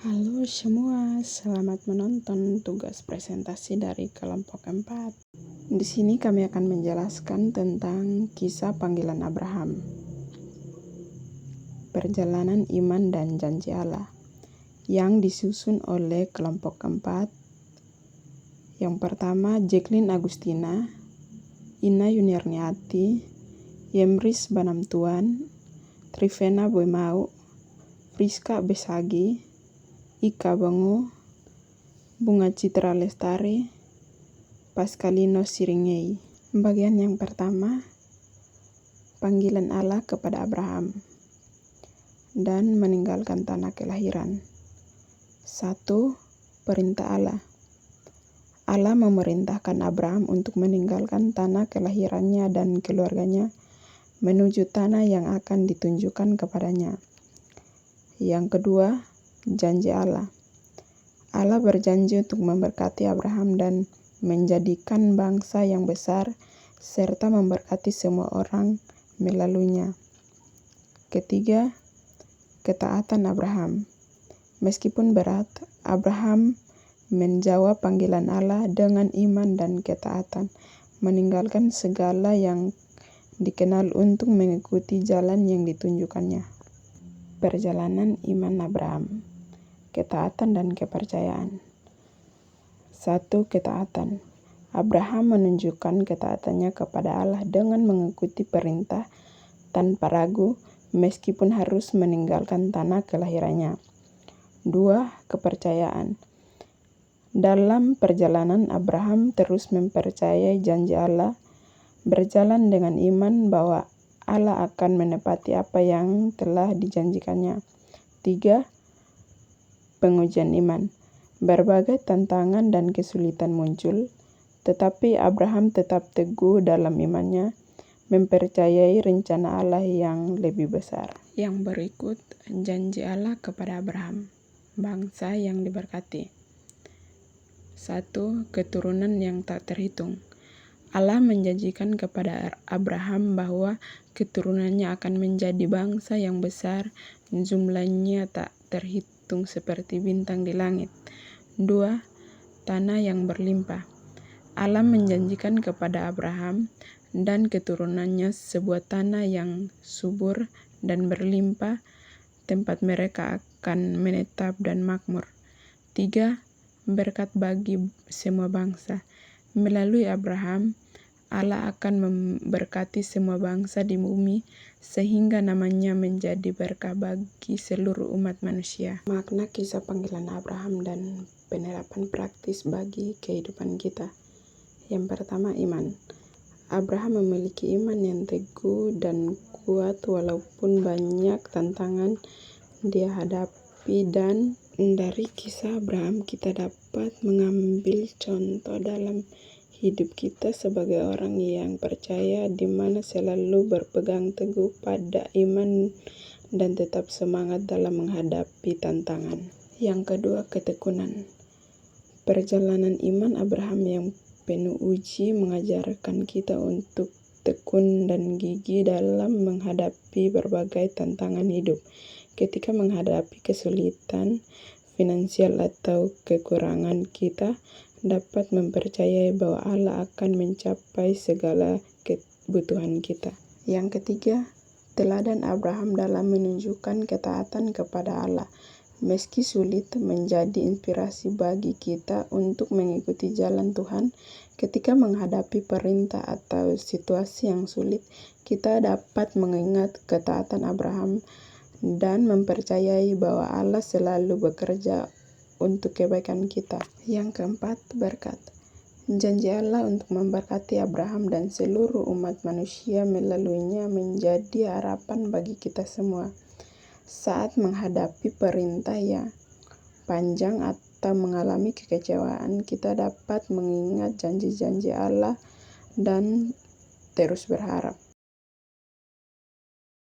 Halo semua, selamat menonton tugas presentasi dari kelompok 4. Di sini kami akan menjelaskan tentang kisah panggilan Abraham, perjalanan iman dan janji Allah, yang disusun oleh kelompok 4. Yang pertama, Jacqueline Agustina, Ina Yuniarniati, Yemris Banamtuan, Trivena Boimau, Friska Besagi, Ika Bangu, Bunga Citra Lestari, Pascalino Siringei. Bagian yang pertama, panggilan Allah kepada Abraham dan meninggalkan tanah kelahiran. 1. Perintah Allah. Allah memerintahkan Abraham untuk meninggalkan tanah kelahirannya dan keluarganya menuju tanah yang akan ditunjukkan kepadanya. Yang kedua, janji Allah. Allah berjanji untuk memberkati Abraham dan menjadikan bangsa yang besar serta memberkati semua orang melaluinya. Ketiga, ketaatan Abraham. Meskipun berat, Abraham menjawab panggilan Allah dengan iman dan ketaatan, meninggalkan segala yang dikenal untuk mengikuti jalan yang ditunjukkannya. Perjalanan iman Abraham, ketaatan dan kepercayaan. 1. Ketaatan. Abraham menunjukkan ketaatannya kepada Allah dengan mengikuti perintah tanpa ragu meskipun harus meninggalkan tanah kelahirannya. 2. Kepercayaan. Dalam perjalanan, Abraham terus mempercayai janji Allah, berjalan dengan iman bahwa Allah akan menepati apa yang telah dijanjikannya. 3. Pengujian iman. Berbagai tantangan dan kesulitan muncul, tetapi Abraham tetap teguh dalam imannya, mempercayai rencana Allah yang lebih besar. Yang berikut, janji Allah kepada Abraham, bangsa yang diberkati. 1. Keturunan yang tak terhitung. Allah menjanjikan kepada Abraham bahwa keturunannya akan menjadi bangsa yang besar, jumlahnya tak terhitung seperti bintang di langit. 2. Tanah yang berlimpah. Allah menjanjikan kepada Abraham dan keturunannya sebuah tanah yang subur dan berlimpah, tempat mereka akan menetap dan makmur. 3. Berkat bagi semua bangsa. Melalui Abraham, Allah akan memberkati semua bangsa di bumi sehingga namanya menjadi berkah bagi seluruh umat manusia. Makna kisah panggilan Abraham dan penerapan praktis bagi kehidupan kita. Yang pertama, iman. Abraham memiliki iman yang teguh dan kuat walaupun banyak tantangan dia hadapi, dan dari kisah Abraham kita dapat mengambil contoh dalam hidup kita sebagai orang yang percaya, di mana selalu berpegang teguh pada iman dan tetap semangat dalam menghadapi tantangan. Yang kedua, ketekunan. Perjalanan iman Abraham yang penuh uji mengajarkan kita untuk tekun dan gigih dalam menghadapi berbagai tantangan hidup. Ketika menghadapi kesulitan finansial atau kekurangan, kita dapat mempercayai bahwa Allah akan mencapai segala kebutuhan kita. Yang ketiga, teladan Abraham dalam menunjukkan ketaatan kepada Allah. Meski sulit, menjadi inspirasi bagi kita untuk mengikuti jalan Tuhan. Ketika menghadapi perintah atau situasi yang sulit, kita dapat mengingat ketaatan Abraham dan mempercayai bahwa Allah selalu bekerja untuk kebaikan kita. Yang keempat, berkat. Janji Allah untuk memberkati Abraham dan seluruh umat manusia melaluinya menjadi harapan bagi kita semua. Saat menghadapi perintah yang panjang atau mengalami kekecewaan, kita dapat mengingat janji-janji Allah dan terus berharap.